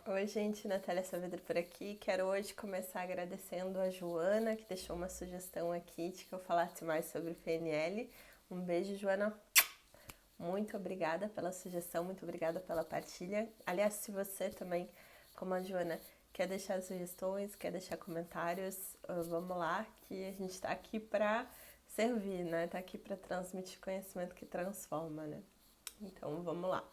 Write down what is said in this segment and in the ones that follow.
Oi, gente, Natália Saavedra por aqui. Quero hoje começar agradecendo a Joana, que deixou uma sugestão aqui de que eu falasse mais sobre PNL. Um beijo, Joana. Muito obrigada pela sugestão, muito obrigada pela partilha. Aliás, se você também, como a Joana, quer deixar sugestões, quer deixar comentários, vamos lá, que a gente está aqui para servir, né? Tá aqui para transmitir conhecimento que transforma, né? Então, vamos lá.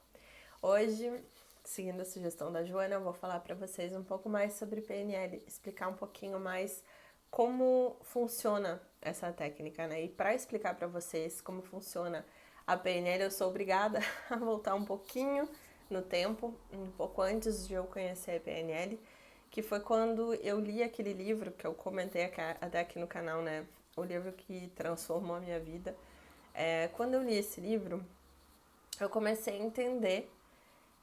Hoje, seguindo a sugestão da Joana, eu vou falar para vocês um pouco mais sobre PNL, explicar um pouquinho mais como funciona essa técnica, né? E para explicar para vocês como funciona a PNL, eu sou obrigada a voltar um pouquinho no tempo, um pouco antes de eu conhecer a PNL, que foi quando eu li aquele livro que eu comentei até aqui no canal, né? O livro que transformou a minha vida. Quando eu li esse livro, eu comecei a entender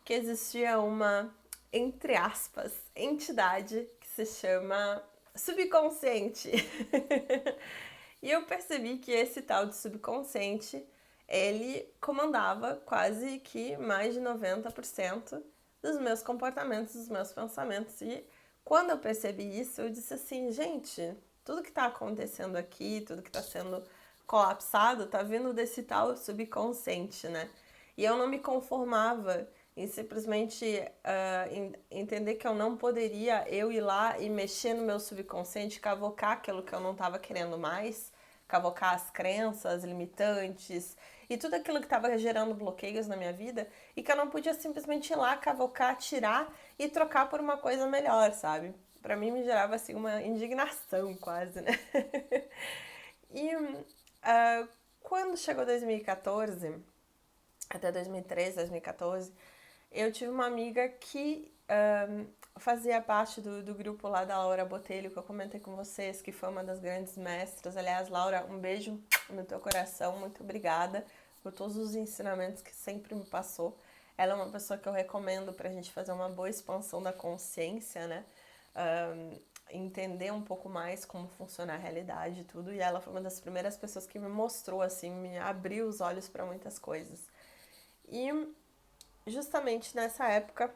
que existia uma, entre aspas, entidade que se chama subconsciente. E eu percebi que esse tal de subconsciente, ele comandava quase que mais de 90% dos meus comportamentos, dos meus pensamentos. E quando eu percebi isso, eu disse assim, gente, tudo que está acontecendo aqui, tudo que está sendo colapsado, tá vindo desse tal subconsciente, né? E eu não me conformava em simplesmente entender que eu não poderia eu ir lá e mexer no meu subconsciente, cavocar aquilo que eu não estava querendo mais, cavocar as crenças limitantes e tudo aquilo que estava gerando bloqueios na minha vida e que eu não podia simplesmente ir lá, cavocar, tirar e trocar por uma coisa melhor, sabe? Pra mim me gerava assim uma indignação quase, né? E quando chegou 2014, até 2013, 2014, eu tive uma amiga que fazia parte do grupo lá da Laura Botelho, que eu comentei com vocês, que foi uma das grandes mestras. Aliás, Laura, um beijo no teu coração, muito obrigada por todos os ensinamentos que sempre me passou. Ela é uma pessoa que eu recomendo pra gente fazer uma boa expansão da consciência, né? Entender um pouco mais como funciona a realidade e tudo. E ela foi uma das primeiras pessoas que me mostrou, assim, me abriu os olhos para muitas coisas. E justamente nessa época,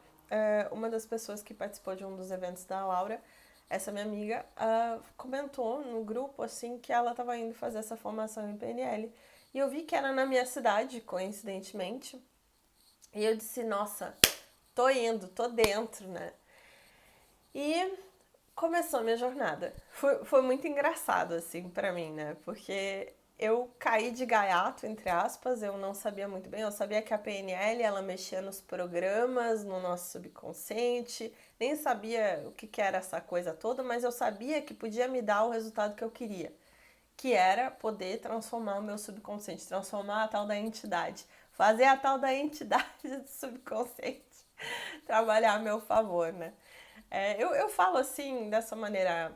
uma das pessoas que participou de um dos eventos da Laura, essa minha amiga, comentou no grupo assim que ela estava indo fazer essa formação em PNL. E eu vi que era na minha cidade, coincidentemente. E eu disse, nossa, tô indo, tô dentro, né? E começou a minha jornada. Foi muito engraçado, assim, pra mim, né? Porque eu caí de gaiato, entre aspas, eu não sabia muito bem. Eu sabia que a PNL, ela mexia nos programas, no nosso subconsciente. Nem sabia o que era essa coisa toda, mas eu sabia que podia me dar o resultado que eu queria. Que era poder transformar o meu subconsciente, transformar a tal da entidade. Fazer a tal da entidade do subconsciente trabalhar a meu favor, né? Eu falo assim, dessa maneira,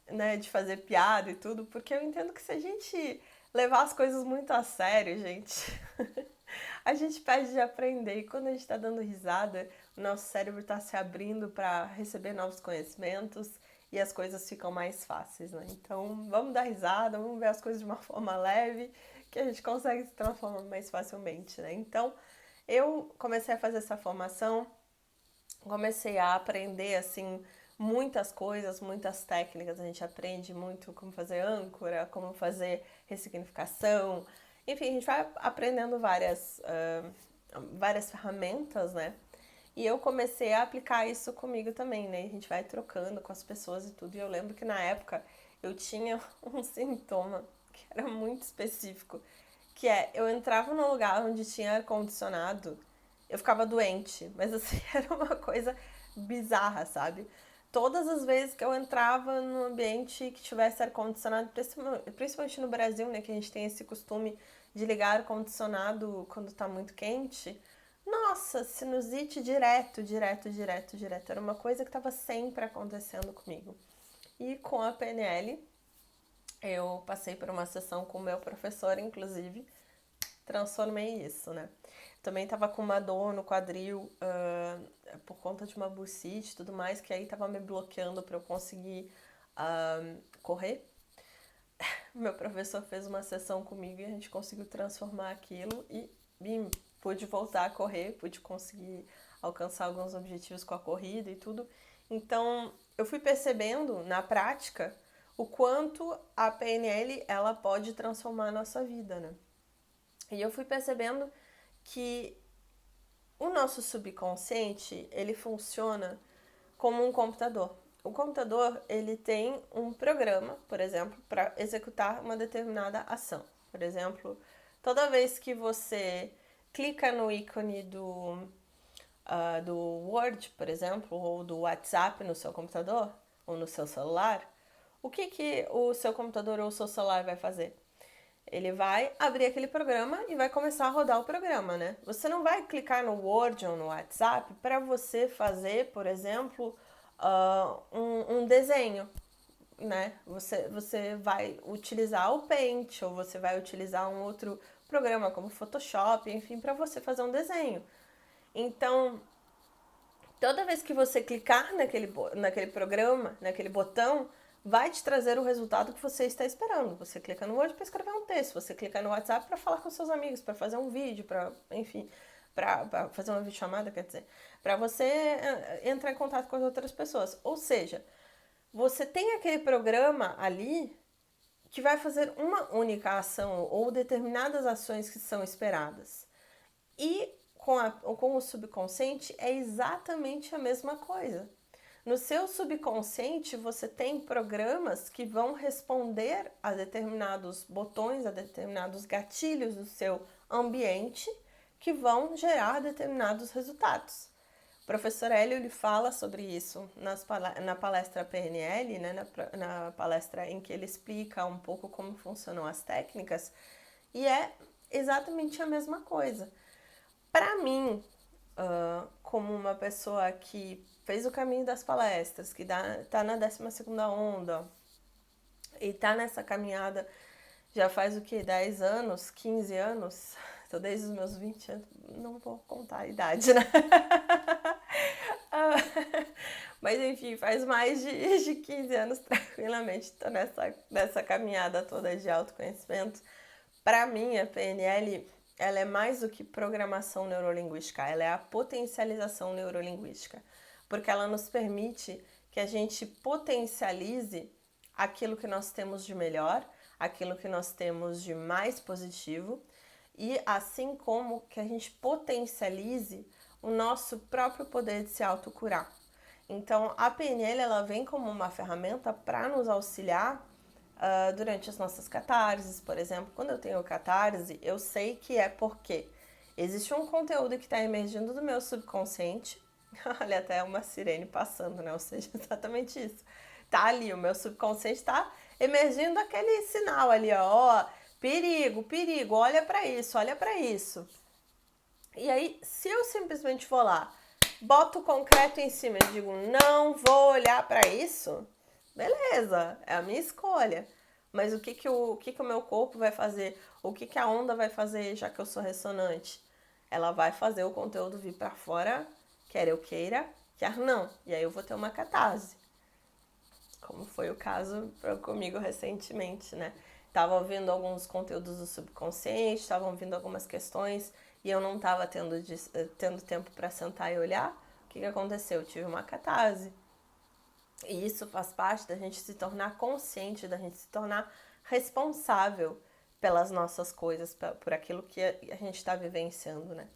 né, de fazer piada e tudo, porque eu entendo que se a gente levar as coisas muito a sério, gente, a gente perde de aprender. E quando a gente tá dando risada, o nosso cérebro tá se abrindo para receber novos conhecimentos e as coisas ficam mais fáceis, né? Então, vamos dar risada, vamos ver as coisas de uma forma leve, que a gente consegue se transformar mais facilmente, né? Então, eu comecei a fazer essa formação, comecei a aprender assim muitas coisas, muitas técnicas. A gente aprende muito como fazer âncora, como fazer ressignificação. Enfim, a gente vai aprendendo várias ferramentas, né? E eu comecei a aplicar isso comigo também, né? A gente vai trocando com as pessoas e tudo. E eu lembro que na época eu tinha um sintoma que era muito específico, que eu entrava num lugar onde tinha ar-condicionado, eu ficava doente, mas assim, era uma coisa bizarra, sabe? Todas as vezes que eu entrava num ambiente que tivesse ar-condicionado, principalmente no Brasil, né, que a gente tem esse costume de ligar ar-condicionado quando tá muito quente, nossa, sinusite direto, direto, direto, direto. Era uma coisa que estava sempre acontecendo comigo. E com a PNL, eu passei por uma sessão com o meu professor, inclusive, transformei isso, né? Também tava com uma dor no quadril por conta de uma bursite e tudo mais, que aí tava me bloqueando para eu conseguir correr. Meu professor fez uma sessão comigo e a gente conseguiu transformar aquilo e pude voltar a correr, pude conseguir alcançar alguns objetivos com a corrida e tudo. Então, eu fui percebendo na prática o quanto a PNL ela pode transformar a nossa vida, né? E eu fui percebendo que o nosso subconsciente, ele funciona como um computador. O computador, ele tem um programa, por exemplo, para executar uma determinada ação. Por exemplo, toda vez que você clica no ícone do Word, por exemplo, ou do WhatsApp no seu computador ou no seu celular, o que o seu computador ou o seu celular vai fazer? Ele vai abrir aquele programa e vai começar a rodar o programa, né? Você não vai clicar no Word ou no WhatsApp para você fazer, por exemplo, um desenho, né? Você vai utilizar o Paint ou você vai utilizar um outro programa como Photoshop, enfim, para você fazer um desenho. Então, toda vez que você clicar naquele programa, naquele botão, vai te trazer o resultado que você está esperando. Você clica no Word para escrever um texto, você clica no WhatsApp para falar com seus amigos, para fazer um vídeo, para fazer uma videochamada, quer dizer, para você entrar em contato com as outras pessoas. Ou seja, você tem aquele programa ali que vai fazer uma única ação ou determinadas ações que são esperadas. E com o subconsciente é exatamente a mesma coisa. No seu subconsciente, você tem programas que vão responder a determinados botões, a determinados gatilhos do seu ambiente, que vão gerar determinados resultados. O professor Hélio ele fala sobre isso na palestra PNL, né, na palestra em que ele explica um pouco como funcionam as técnicas, e é exatamente a mesma coisa. Para mim, como uma pessoa que fez o caminho das palestras, que tá na 12ª onda e tá nessa caminhada já faz o que? 10 anos, 15 anos? Tô desde os meus 20 anos, não vou contar a idade, né? Mas enfim, faz mais de 15 anos tranquilamente, tô nessa caminhada toda de autoconhecimento. Para mim, a PNL ela é mais do que programação neurolinguística, ela é a potencialização neurolinguística, porque ela nos permite que a gente potencialize aquilo que nós temos de melhor, aquilo que nós temos de mais positivo, e assim como que a gente potencialize o nosso próprio poder de se autocurar. Então, a PNL ela vem como uma ferramenta para nos auxiliar durante as nossas catarses, por exemplo. Quando eu tenho catarse, eu sei que é porque existe um conteúdo que está emergindo do meu subconsciente. Olha, até uma sirene passando, né? Ou seja, exatamente isso. Tá ali, o meu subconsciente está emergindo aquele sinal ali, ó, perigo, perigo, olha para isso, olha para isso. E aí, se eu simplesmente vou lá, boto o concreto em cima e digo, não vou olhar para isso, beleza, é a minha escolha. Mas o que o meu corpo vai fazer? O que a onda vai fazer, já que eu sou ressonante? Ela vai fazer o conteúdo vir para fora, quer eu queira, quer não. E aí eu vou ter uma catarse. Como foi o caso comigo recentemente, né? Tava ouvindo alguns conteúdos do subconsciente, estavam ouvindo algumas questões e eu não estava tendo tempo para sentar e olhar. O que aconteceu? Eu tive uma catarse. E isso faz parte da gente se tornar consciente, da gente se tornar responsável pelas nossas coisas, por aquilo que a gente está vivenciando, né?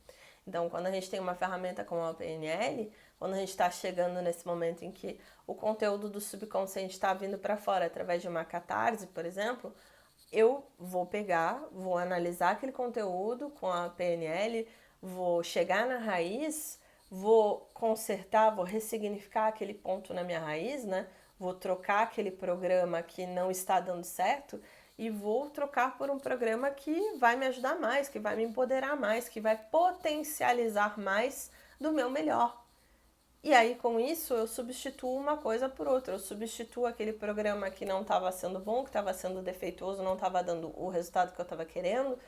Então, quando a gente tem uma ferramenta como a PNL, quando a gente está chegando nesse momento em que o conteúdo do subconsciente está vindo para fora através de uma catarse, por exemplo, eu vou pegar, vou analisar aquele conteúdo com a PNL, vou chegar na raiz, vou consertar, vou ressignificar aquele ponto na minha raiz, né? Vou trocar aquele programa que não está dando certo e vou trocar por um programa que vai me ajudar mais, que vai me empoderar mais, que vai potencializar mais do meu melhor. E aí, com isso, eu substituo uma coisa por outra. Eu substituo aquele programa que não estava sendo bom, que estava sendo defeituoso, não estava dando o resultado que eu estava querendo,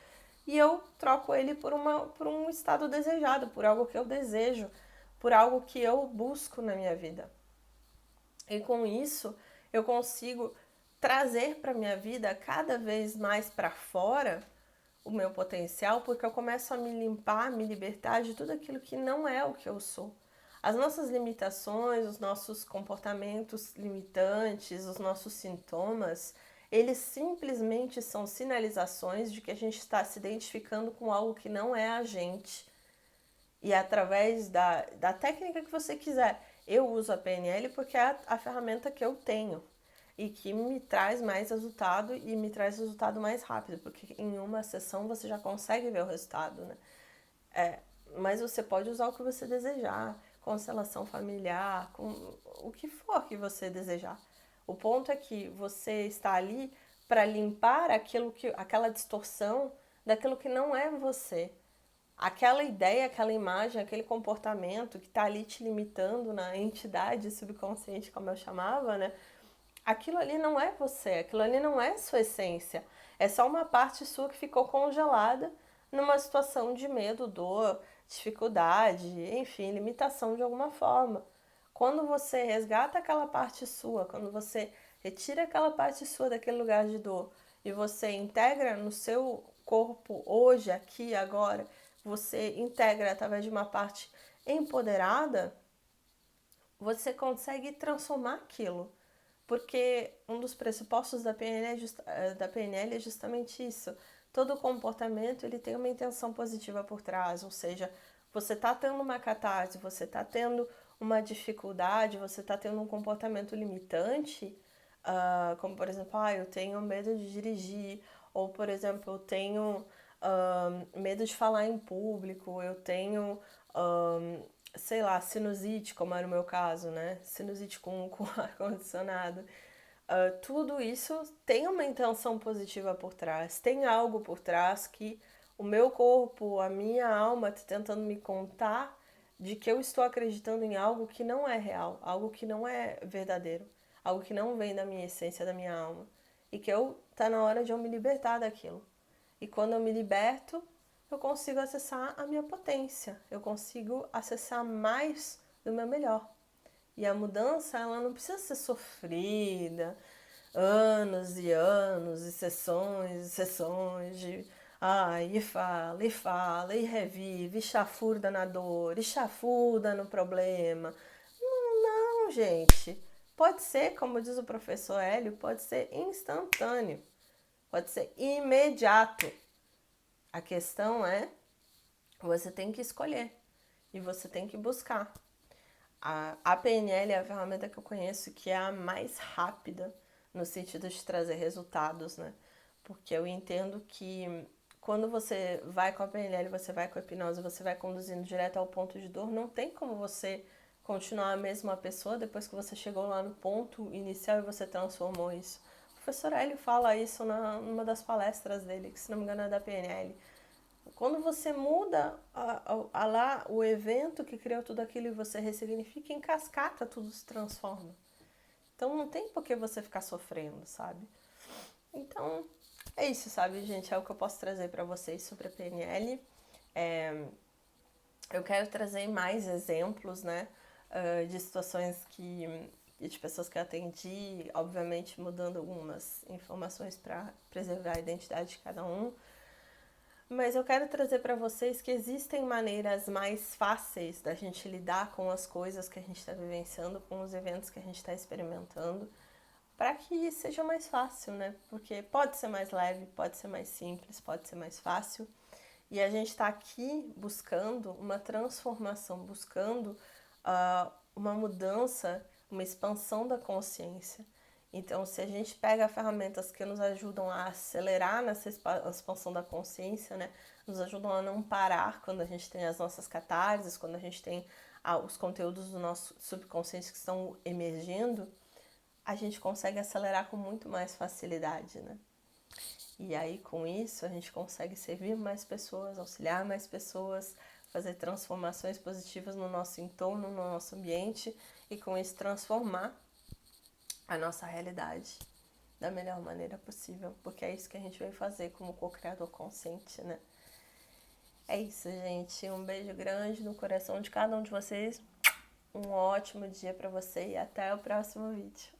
e eu troco ele por um estado desejado, por algo que eu desejo, por algo que eu busco na minha vida. E com isso, eu consigo trazer para minha vida cada vez mais para fora o meu potencial, porque eu começo a me limpar, me libertar de tudo aquilo que não é o que eu sou. As nossas limitações, os nossos comportamentos limitantes, os nossos sintomas, eles simplesmente são sinalizações de que a gente está se identificando com algo que não é a gente. E através da técnica que você quiser. Eu uso a PNL porque é a ferramenta que eu tenho e que me traz mais resultado e me traz resultado mais rápido, porque em uma sessão você já consegue ver o resultado, né? Mas você pode usar o que você desejar, constelação familiar, com o que for que você desejar. O ponto é que você está ali para limpar aquela distorção daquilo que não é você. Aquela ideia, aquela imagem, aquele comportamento que está ali te limitando na entidade subconsciente, como eu chamava, né? Aquilo ali não é você, aquilo ali não é sua essência. É só uma parte sua que ficou congelada numa situação de medo, dor, dificuldade, enfim, limitação de alguma forma. Quando você resgata aquela parte sua, quando você retira aquela parte sua daquele lugar de dor e você integra no seu corpo hoje, aqui, agora, você integra através de uma parte empoderada, você consegue transformar aquilo. Porque um dos pressupostos da PNL é justamente isso. Todo comportamento ele tem uma intenção positiva por trás, ou seja, você está tendo uma catarse, você está tendo uma dificuldade, você está tendo um comportamento limitante, como por exemplo, eu tenho medo de dirigir, ou por exemplo, eu tenho medo de falar em público, eu tenho sei lá, sinusite, como era o meu caso, né? Sinusite com ar-condicionado. Tudo isso tem uma intenção positiva por trás, tem algo por trás que o meu corpo, a minha alma está tentando me contar de que eu estou acreditando em algo que não é real, algo que não é verdadeiro, algo que não vem da minha essência, da minha alma. E que tá na hora de eu me libertar daquilo. E quando eu me liberto, eu consigo acessar a minha potência, eu consigo acessar mais do meu melhor. E a mudança, ela não precisa ser sofrida, anos e anos, e sessões de e fala, e revive, e chafurda na dor, e chafurda no problema. Não, gente. Pode ser, como diz o professor Hélio, pode ser instantâneo, pode ser imediato. A questão é, você tem que escolher e você tem que buscar. A PNL é a ferramenta que eu conheço que é a mais rápida no sentido de trazer resultados, né? Porque eu entendo que quando você vai com a PNL, você vai com a hipnose, você vai conduzindo direto ao ponto de dor, não tem como você continuar a mesma pessoa depois que você chegou lá no ponto inicial e você transformou isso. O professor Hélio fala isso numa das palestras dele, que se não me engano é da PNL. Quando você muda lá o evento que criou tudo aquilo e você ressignifica, em cascata tudo se transforma. Então não tem por que você ficar sofrendo, sabe? Então é isso, sabe, gente? É o que eu posso trazer para vocês sobre a PNL. Eu quero trazer mais exemplos, né? De situações de pessoas que eu atendi, obviamente mudando algumas informações para preservar a identidade de cada um. Mas eu quero trazer para vocês que existem maneiras mais fáceis da gente lidar com as coisas que a gente está vivenciando, com os eventos que a gente está experimentando, para que seja mais fácil, né? Porque pode ser mais leve, pode ser mais simples, pode ser mais fácil. E a gente está aqui buscando uma transformação, buscando uma mudança, uma expansão da consciência. Então, se a gente pega ferramentas que nos ajudam a acelerar nessa expansão da consciência, né, nos ajudam a não parar quando a gente tem as nossas catarses, quando a gente tem os conteúdos do nosso subconsciente que estão emergindo, a gente consegue acelerar com muito mais facilidade, né? E aí, com isso, a gente consegue servir mais pessoas, auxiliar mais pessoas, fazer transformações positivas no nosso entorno, no nosso ambiente e, com isso, transformar a nossa realidade da melhor maneira possível, porque é isso que a gente veio fazer como co-criador consciente, né? É isso, gente. Um beijo grande no coração de cada um de vocês. Um ótimo dia para você e até o próximo vídeo.